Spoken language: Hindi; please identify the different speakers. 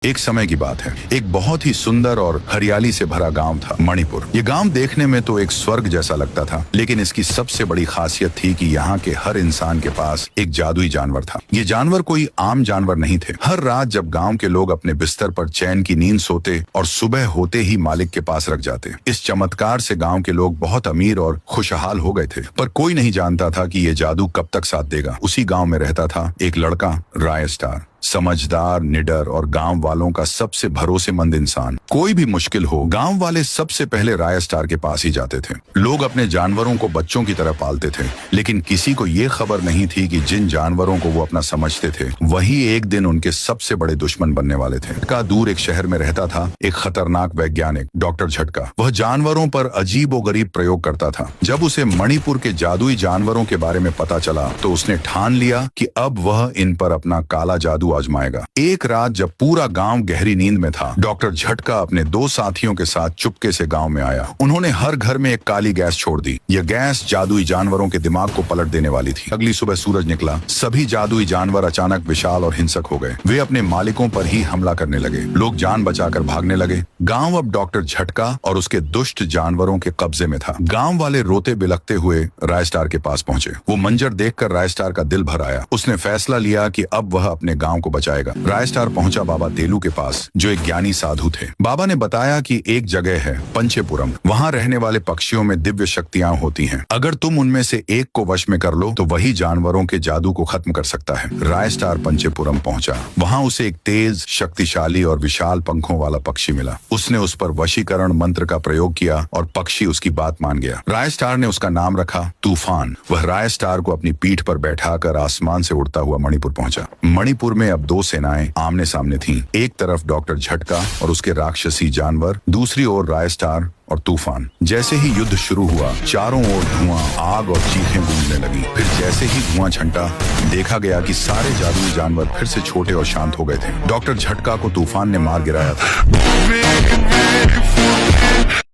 Speaker 1: एक समय की बात है, एक बहुत ही सुंदर और हरियाली से भरा गांव था, मणिपुर। ये गांव देखने में तो एक स्वर्ग जैसा लगता था, लेकिन इसकी सबसे बड़ी खासियत थी कि यहाँ के हर इंसान के पास एक जादुई जानवर था। ये जानवर कोई आम जानवर नहीं थे। हर रात जब गांव के लोग अपने बिस्तर पर चैन की नींद सोते और सुबह होते ही मालिक के पास रख जाते। इस चमत्कार से गांव के लोग बहुत अमीर और खुशहाल हो गए थे, पर कोई नहीं जानता था कि ये जादू कब तक साथ देगा। उसी गांव में रहता था एक लड़का, राय स्टार, समझदार, निडर और गांव वालों का सबसे भरोसेमंद इंसान। कोई भी मुश्किल हो, गांव वाले सबसे पहले राय स्टार के पास ही जाते थे। लोग अपने जानवरों को बच्चों की तरह पालते थे, लेकिन किसी को ये खबर नहीं थी कि जिन जानवरों को वो अपना समझते थे, वही एक दिन उनके सबसे बड़े दुश्मन बनने वाले थे। का दूर एक शहर में रहता था एक खतरनाक वैज्ञानिक, डॉक्टर झटका। वह जानवरों पर अजीबोगरीब प्रयोग करता था। जब उसे मणिपुर के जादुई जानवरों के बारे में पता चला, तो उसने ठान लिया कि अब वह इन पर अपना काला जादू आजमाएगा। एक रात जब पूरा गांव गहरी नींद में था, डॉक्टर झटका अपने दो साथियों के साथ चुपके से गांव में आया। उन्होंने हर घर में एक काली गैस छोड़ दी। यह गैस जादुई जानवरों के दिमाग को पलट देने वाली थी। अगली सुबह सूरज निकला। सभी जादुई जानवर अचानक विशाल और हिंसक हो गए। वे अपने मालिकों पर ही हमला करने लगे। लोग जान बचाकर भागने लगे। गांव अब डॉक्टर झटका और उसके दुष्ट जानवरों के कब्जे में था। गांव वाले रोते बिलखते हुए राय स्टार के पास पहुंचे। वो मंजर देखकर राय स्टार का दिल भर आया। उसने फैसला लिया कि अब वह अपने गांव को बचाएगा। राय स्टार पहुंचा बाबा तेलू के पास, जो एक ज्ञानी साधु थे। बाबा ने बताया कि एक जगह है, पंचेपुरम। वहां रहने वाले पक्षियों में दिव्य शक्तियां होती हैं। अगर तुम उनमें से एक को वश में कर लो, तो वही जानवरों के जादू को खत्म कर सकता है। राय स्टार पंचेपुरम पहुंचा। वहां उसे एक तेज, शक्तिशाली और विशाल पंखों वाला पक्षी मिला। उसने उस पर वशीकरण मंत्र का प्रयोग किया और पक्षी उसकी बात मान गया। राय स्टार ने उसका नाम रखा तूफान। वह राय स्टार को अपनी पीठ पर बैठाकर आसमान से उड़ता हुआ मणिपुर पहुंचा। मणिपुर में अब दो सेनाएं आमने सामने थीं। एक तरफ डॉक्टर झटका और उसके राक्षसी जानवर, दूसरी ओर राय स्टार और तूफान। जैसे ही युद्ध शुरू हुआ, चारों ओर धुआं, आग और चीखें गूंजने लगी। फिर जैसे ही धुआं छंटा, देखा गया कि सारे जादुई जानवर फिर से छोटे और शांत हो गए थे। डॉक्टर झटका को तूफान ने मार गिराया था।